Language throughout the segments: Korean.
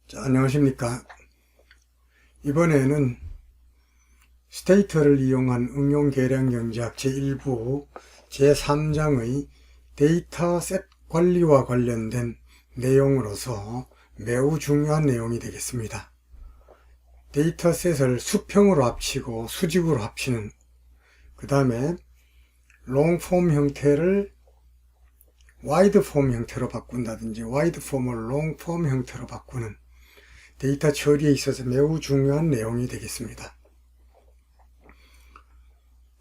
자, 안녕하십니까. 이번에는 스테이터를 이용한 응용 계량 경제학 제1부 제3장의 데이터셋 관리와 관련된 내용으로서 매우 중요한 내용이 되겠습니다. 데이터셋을 수평으로 합치고 수직으로 합치는, 그 다음에 롱폼 형태를 와이드폼 형태로 바꾼다든지 와이드폼을 롱폼 형태로 바꾸는 데이터 처리에 있어서 매우 중요한 내용이 되겠습니다.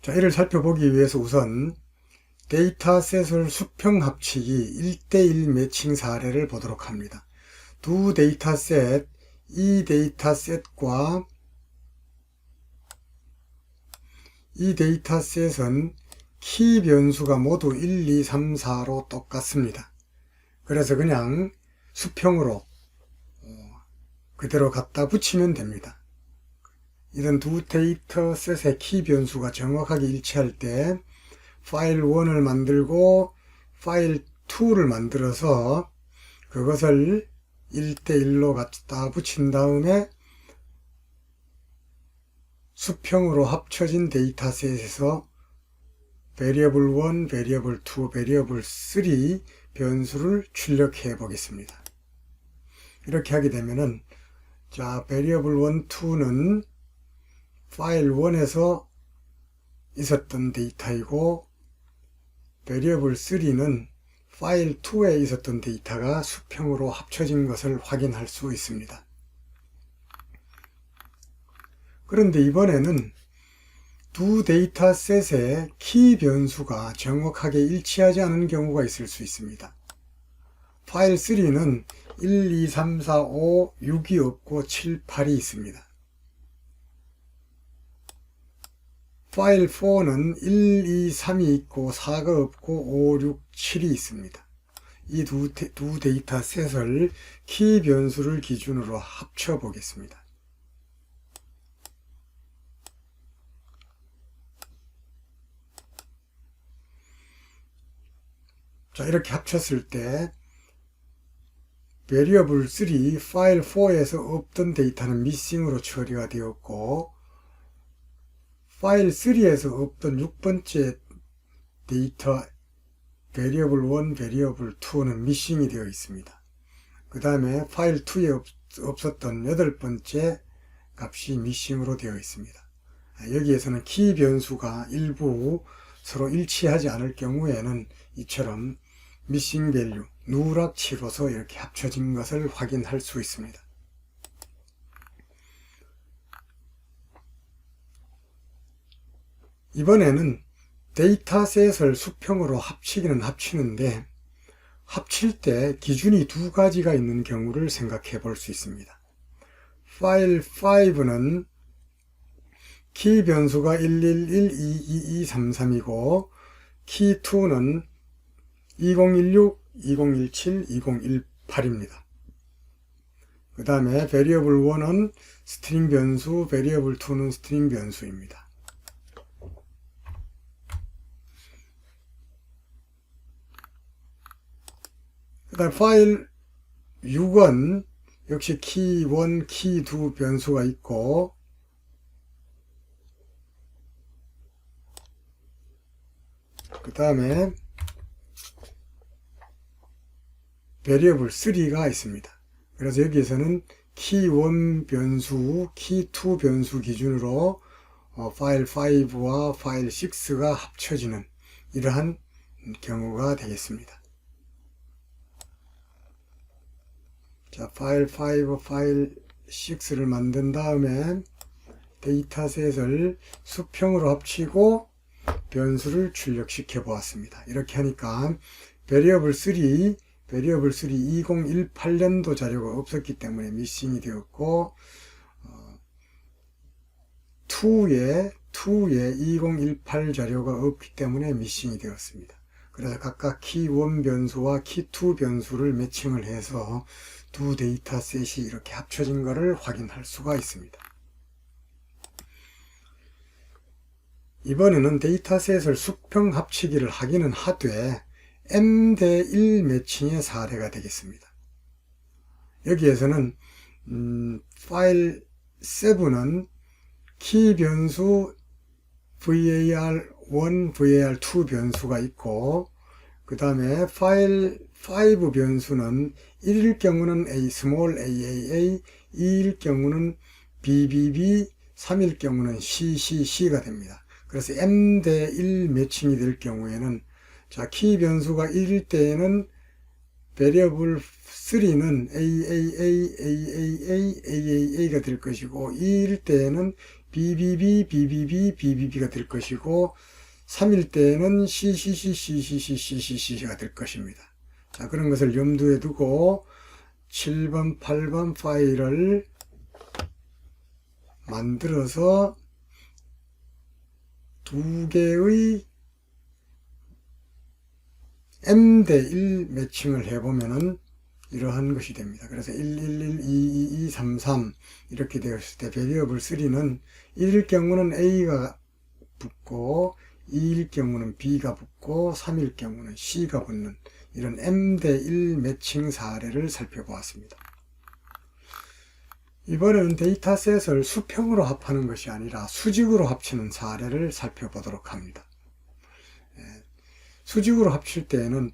자, 이를 살펴보기 위해서 우선 데이터셋을 수평 합치기 1대1 매칭 사례를 보도록 합니다. 두 데이터셋, 이 데이터셋과 이 데이터셋은 키 변수가 모두 1, 2, 3, 4로 똑같습니다. 그래서 그냥 수평으로 그대로 갖다 붙이면 됩니다. 이런 두 데이터셋의 키 변수가 정확하게 일치할 때 파일 1을 만들고 파일 2를 만들어서 그것을 1대1로 갖다 붙인 다음에 수평으로 합쳐진 데이터셋에서 variable 1, variable 2, variable 3 변수를 출력해 보겠습니다. 이렇게 하게 되면은 자, variable 1, 2는 파일 1에서 있었던 데이터이고 variable 3는 파일 2에 있었던 데이터가 수평으로 합쳐진 것을 확인할 수 있습니다. 그런데 이번에는 두 데이터셋의 키 변수가 정확하게 일치하지 않은 경우가 있을 수 있습니다. 파일 3는 1, 2, 3, 4, 5, 6이 없고 7, 8이 있습니다. 파일 4는 1, 2, 3이 있고 4가 없고 5, 6, 7이 있습니다. 이 두 데이터셋을 키 변수를 기준으로 합쳐 보겠습니다. 자, 이렇게 합쳤을 때 variable 3 파일 4에서 없던 데이터는 missing으로 처리가 되었고 파일 3에서 없던 6번째 데이터 variable 1, variable 2는 missing이 되어 있습니다. 그 다음에 파일 2에 없었던 8번째 값이 missing으로 되어 있습니다. 여기에서는 키 변수가 일부 서로 일치하지 않을 경우에는 이처럼 missing value, 누락치로서 이렇게 합쳐진 것을 확인할 수 있습니다. 이번에는 데이터셋을 수평으로 합치기는 합치는데 합칠 때 기준이 두 가지가 있는 경우를 생각해 볼 수 있습니다. 파일 5는 키 변수가 111, 222, 33이고 키 2는 2016, 2017, 2018입니다. 그 다음에 variable 1은 스트링 변수, variable 2는 스트링 변수입니다. 그 다음 파일 6은 역시 키 1, 키 2 변수가 있고 그 다음에 variable 3가 있습니다. 그래서 여기에서는 키 1 변수, 키 2 변수 기준으로 파일 5와 파일 6가 합쳐지는 이러한 경우가 되겠습니다. 자, 파일 5, 파일 6를 만든 다음에 데이터셋을 수평으로 합치고 변수를 출력시켜 보았습니다. 이렇게 하니까 variable 3 2018년도 자료가 없었기 때문에 missing이 되었고 2에 2018 자료가 없기 때문에 missing이 되었습니다. 그래서 각각 키 1 변수와 키 2 변수를 매칭을 해서 두 데이터셋이 이렇게 합쳐진 것을 확인할 수가 있습니다. 이번에는 데이터셋을 수평 합치기를 하기는 하되 m 대 1 매칭의 사례가 되겠습니다. 여기에서는 파일 7은 키 변수 var1, var2 변수가 있고, 그 다음에 파일 5 변수는 1일 경우는 a, small aaa, 2일 경우는 bbb, 3일 경우는 ccc가 됩니다. 그래서 m 대 1 매칭이 될 경우에는, 자, 키 변수가 1일 때에는 variable 3는 aaa, aaa, aaa가 될 것이고, 2일 때에는 bbb, bbb, bb가 될 것이고, 3일 때에는 ccc, ccc, cccc가 될 것입니다. 자, 그런 것을 염두에 두고 7번, 8번 파일을 만들어서 두 개의 m 대 1 매칭을 해보면은 이러한 것이 됩니다. 그래서 111, 222, 33 이렇게 되었을 때 variable 3는 1일 경우는 a가 붙고 2일 경우는 b가 붙고 3일 경우는 c가 붙는 이런 m 대 1 매칭 사례를 살펴보았습니다. 이번에는 데이터셋을 수평으로 합하는 것이 아니라 수직으로 합치는 사례를 살펴보도록 합니다. 수직으로 합칠 때에는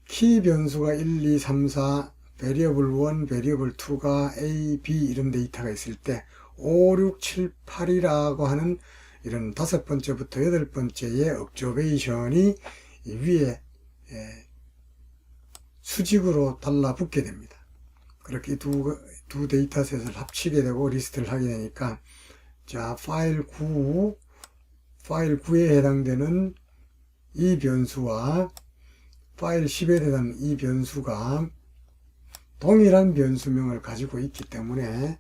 키 변수가 1, 2, 3, 4, variable 1, variable 2가 a, b 이런 데이터가 있을 때 5, 6, 7, 8이라고 하는 이런 5번째부터 8번째의 observation이 위에 수직으로 달라붙게 됩니다. 그렇게 두 데이터셋을 합치게 되고 리스트를 하게 되니까, 자, 파일 9에 해당되는 이 변수와 파일 10에 해당하는 이 변수가 동일한 변수명을 가지고 있기 때문에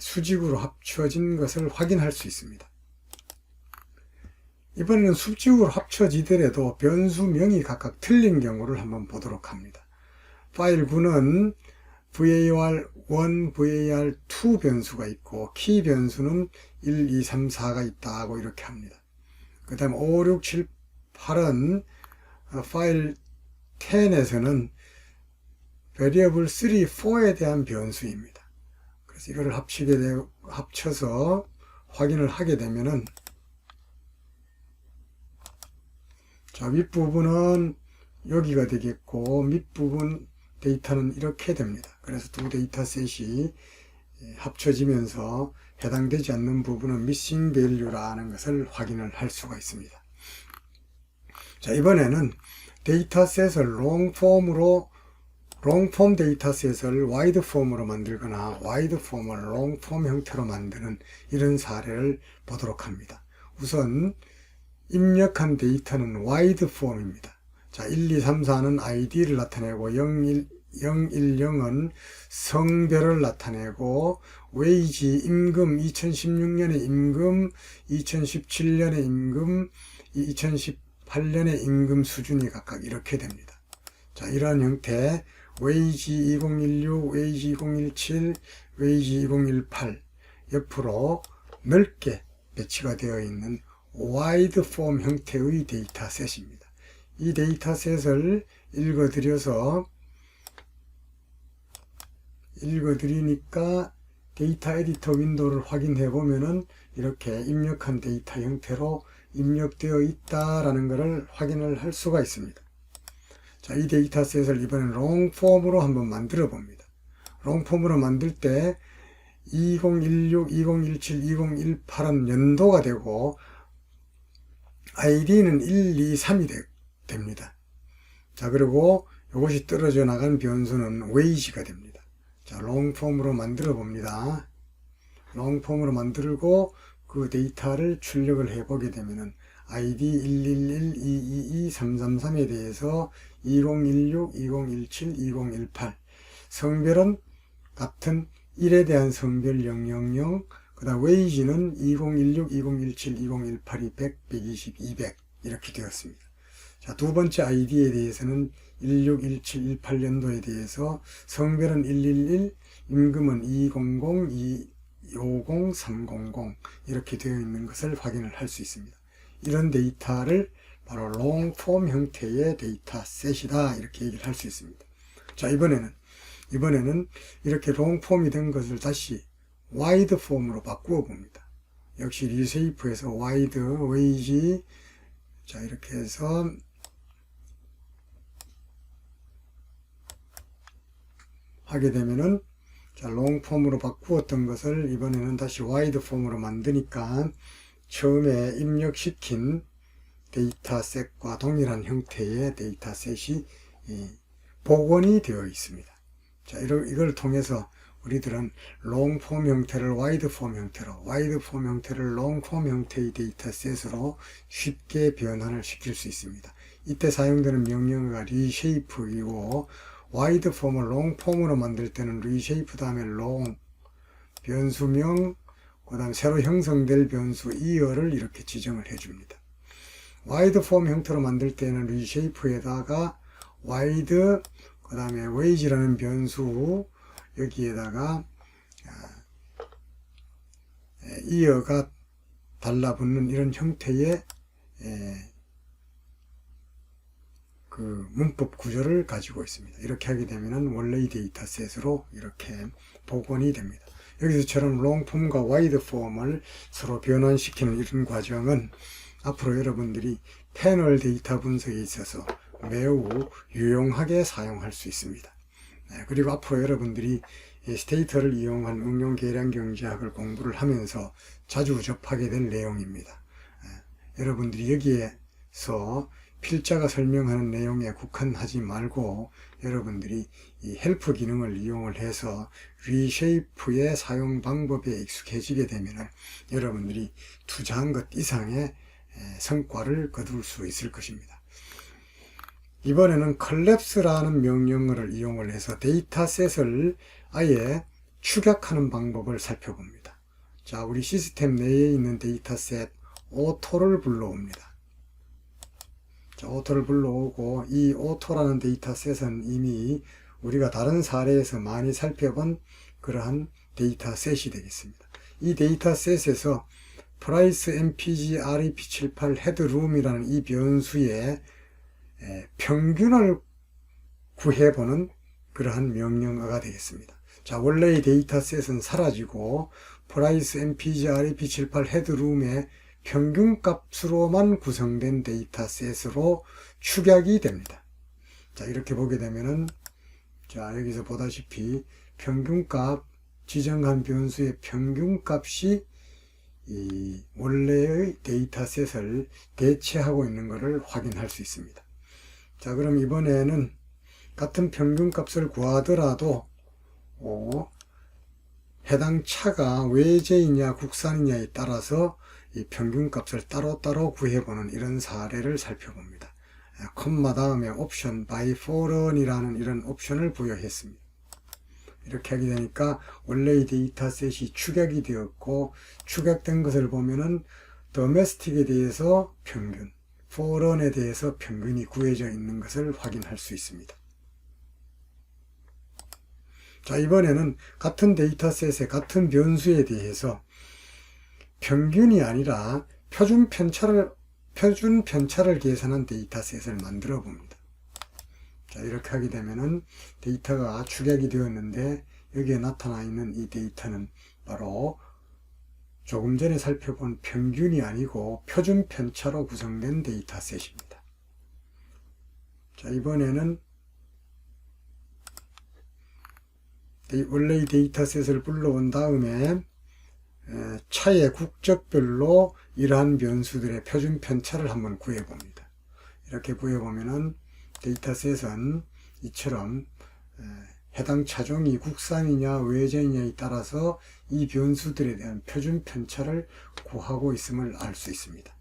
수직으로 합쳐진 것을 확인할 수 있습니다. 이번에는 수직으로 합쳐지더라도 변수명이 각각 틀린 경우를 한번 보도록 합니다. 파일 9는 var1, var2 변수가 있고 키 변수는 1, 2, 3, 4가 있다고 이렇게 합니다. 그 다음에 5, 6, 7, 8은 파일 10에서는 variable 3, 4에 대한 변수입니다. 그래서 이거를 합쳐서 확인을 하게 되면은, 자, 윗부분은 여기가 되겠고 밑부분 데이터는 이렇게 됩니다. 그래서 두 데이터셋이 합쳐지면서 해당되지 않는 부분은 missing value라는 것을 확인을 할 수가 있습니다. 자, 이번에는 데이터셋을 롱폼 데이터셋을 와이드폼으로 만들거나 와이드폼을 롱폼 형태로 만드는 이런 사례를 보도록 합니다. 우선 입력한 데이터는 와이드폼입니다. 자, 1, 2, 3, 4는 id를 나타내고 010은 성별을 나타내고 wage, 임금, 2016년의 임금, 2017년의 임금, 2018년의 임금 수준이 각각 이렇게 됩니다. 자, 이러한 형태 wage 2016, wage 2017, wage 2018 옆으로 넓게 배치가 되어 있는 와이드 폼 형태의 데이터셋입니다. 이 데이터셋을 읽어드리니까 데이터 에디터 윈도우를 확인해 보면은 이렇게 입력한 데이터 형태로 입력되어 있다라는 것을 확인을 할 수가 있습니다. 자, 이 데이터셋을 이번엔 롱폼으로 한번 만들어 봅니다. 롱폼으로 만들 때 2016, 2017, 2018은 연도가 되고 id는 1, 2, 3이 됩니다. 자, 그리고 이것이 떨어져 나간 변수는 wage가 됩니다. 자, 롱폼으로 만들어 봅니다. 롱폼으로 만들고 그 데이터를 출력을 해 보게 되면은 id 111, 222, 333에 대해서 2016, 2017, 2018 성별은 같은 1에 대한 성별 000, 그 다음 wage는 2016, 2017, 2018이 100, 120, 200 이렇게 되었습니다. 자, 두 번째 id에 대해서는 16, 17, 18년도에 대해서 성별은 111, 임금은 200, 250, 300 이렇게 되어 있는 것을 확인을 할 수 있습니다. 이런 데이터를 바로 롱폼 형태의 데이터셋이다 이렇게 얘기를 할 수 있습니다. 자, 이번에는 이번에는 이렇게 롱폼이 된 것을 다시 와이드 폼으로 바꾸어 봅니다. 역시 리쉐이프에서 와이드, 웨이지, 자 이렇게 해서 하게 되면은 자 롱폼으로 바꾸었던 것을 이번에는 다시 와이드 폼으로 만드니까 처음에 입력시킨 데이터셋과 동일한 형태의 데이터셋이 복원이 되어 있습니다. 자, 이걸 통해서 우리들은 롱폼 형태를 와이드 폼 형태로, 와이드 폼 형태를 롱폼 형태의 데이터셋으로 쉽게 변환을 시킬 수 있습니다. 이때 사용되는 명령어가 reshape이고, 와이드 폼을 롱폼으로 만들 때는 reshape 다음에 long, 변수명, 그 다음 새로 형성될 변수 ear를 이렇게 지정을 해줍니다. 와이드 폼 형태로 만들 때는 reshape에다가 와이드, 그 다음에 wage라는 변수 여기에다가 ear가 달라붙는 이런 형태의 그 문법 구조를 가지고 있습니다. 이렇게 하게 되면 원래의 데이터셋으로 이렇게 복원이 됩니다. 여기서처럼 롱폼과 와이드 폼을 서로 변환시키는 이런 과정은 앞으로 여러분들이 패널 데이터 분석에 있어서 매우 유용하게 사용할 수 있습니다. 그리고 앞으로 여러분들이 스테이터를 이용한 응용 계량 경제학을 공부를 하면서 자주 접하게 될 내용입니다. 여러분들이 여기에서 필자가 설명하는 내용에 국한하지 말고 여러분들이 이 헬프 기능을 이용을 해서 리쉐이프의 사용 방법에 익숙해지게 되면 여러분들이 투자한 것 이상의 성과를 거둘 수 있을 것입니다. 이번에는 컬랩스라는 명령어를 이용을 해서 데이터셋을 아예 축약하는 방법을 살펴봅니다. 자, 우리 시스템 내에 있는 데이터셋 오토를 불러옵니다. 자, 오토를 불러오고 이 오토라는 데이터셋은 이미 우리가 다른 사례에서 많이 살펴본 그러한 데이터셋이 되겠습니다. 이 데이터셋에서 price mpg rep78 headroom이라는 이 변수의 평균을 구해보는 그러한 명령어가 되겠습니다. 자, 원래의 데이터셋은 사라지고 price mpg rep78 headroom의 평균값으로만 구성된 데이터셋으로 축약이 됩니다. 자, 이렇게 보게 되면은 자, 여기서 보다시피 평균값, 지정한 변수의 평균값이 이 원래의 데이터셋을 대체하고 있는 것을 확인할 수 있습니다. 자, 그럼 이번에는 같은 평균값을 구하더라도 해당 차가 외제이냐 국산이냐에 따라서 이 평균값을 따로따로 구해보는 이런 사례를 살펴봅니다. 콤마 다음에 옵션 by foreign이라는 이런 옵션을 부여했습니다. 이렇게 하게 되니까 원래의 데이터셋이 축약이 되었고 축약된 것을 보면은 domestic에 대해서 평균, foreign에 대해서 평균이 구해져 있는 것을 확인할 수 있습니다. 자, 이번에는 같은 데이터셋의 같은 변수에 대해서 평균이 아니라 표준 편차를 계산한 데이터셋을 만들어 봅니다. 자, 이렇게 하게 되면은 데이터가 축약이 되었는데 여기에 나타나 있는 이 데이터는 바로 조금 전에 살펴본 평균이 아니고 표준 편차로 구성된 데이터셋입니다. 자, 이번에는 원래의 데이터셋을 불러온 다음에 차의 국적별로 이러한 변수들의 표준 편차를 한번 구해봅니다. 이렇게 구해보면은 데이터셋은 이처럼 해당 차종이 국산이냐 외제이냐에 따라서 이 변수들에 대한 표준 편차를 구하고 있음을 알 수 있습니다.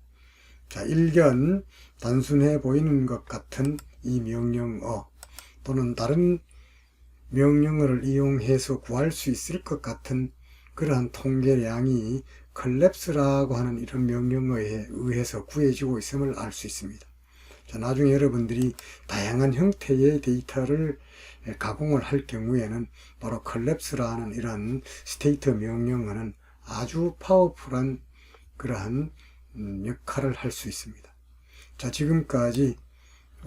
자, 일견 단순해 보이는 것 같은 이 명령어 또는 다른 명령어를 이용해서 구할 수 있을 것 같은 그러한 통계량이 컬랩스라고 하는 이런 명령어에 의해서 구해지고 있음을 알 수 있습니다. 자, 나중에 여러분들이 다양한 형태의 데이터를 가공을 할 경우에는 바로 컬랩스라는 이런 스테이트 명령어는 아주 파워풀한 그러한 역할을 할 수 있습니다. 자, 지금까지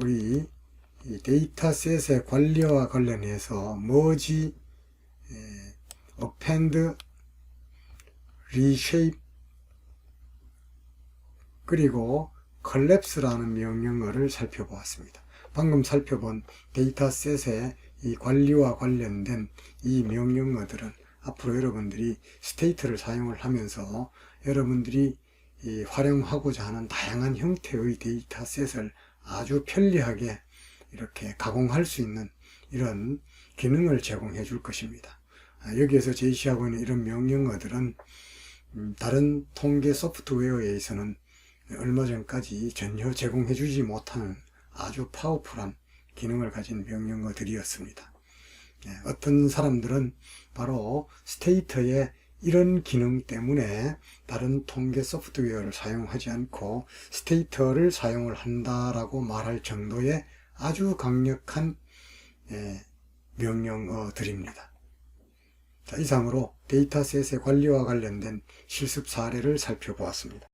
우리 이 데이터셋의 관리와 관련해서 머지, append, reshape, 그리고 collapse라는 명령어를 살펴보았습니다. 방금 살펴본 데이터셋의 이 관리와 관련된 이 명령어들은 앞으로 여러분들이 스테이트를 사용을 하면서 여러분들이 활용하고자 하는 다양한 형태의 데이터셋을 아주 편리하게 이렇게 가공할 수 있는 이런 기능을 제공해 줄 것입니다. 여기에서 제시하고 있는 이런 명령어들은 다른 통계 소프트웨어에서는 얼마 전까지 전혀 제공해 주지 못하는 아주 파워풀한 기능을 가진 명령어들이었습니다. 어떤 사람들은 바로 스테이터의 이런 기능 때문에 다른 통계 소프트웨어를 사용하지 않고 스테이터를 사용을 한다라고 말할 정도의 아주 강력한 명령어들입니다. 자, 이상으로 데이터셋의 관리와 관련된 실습 사례를 살펴보았습니다.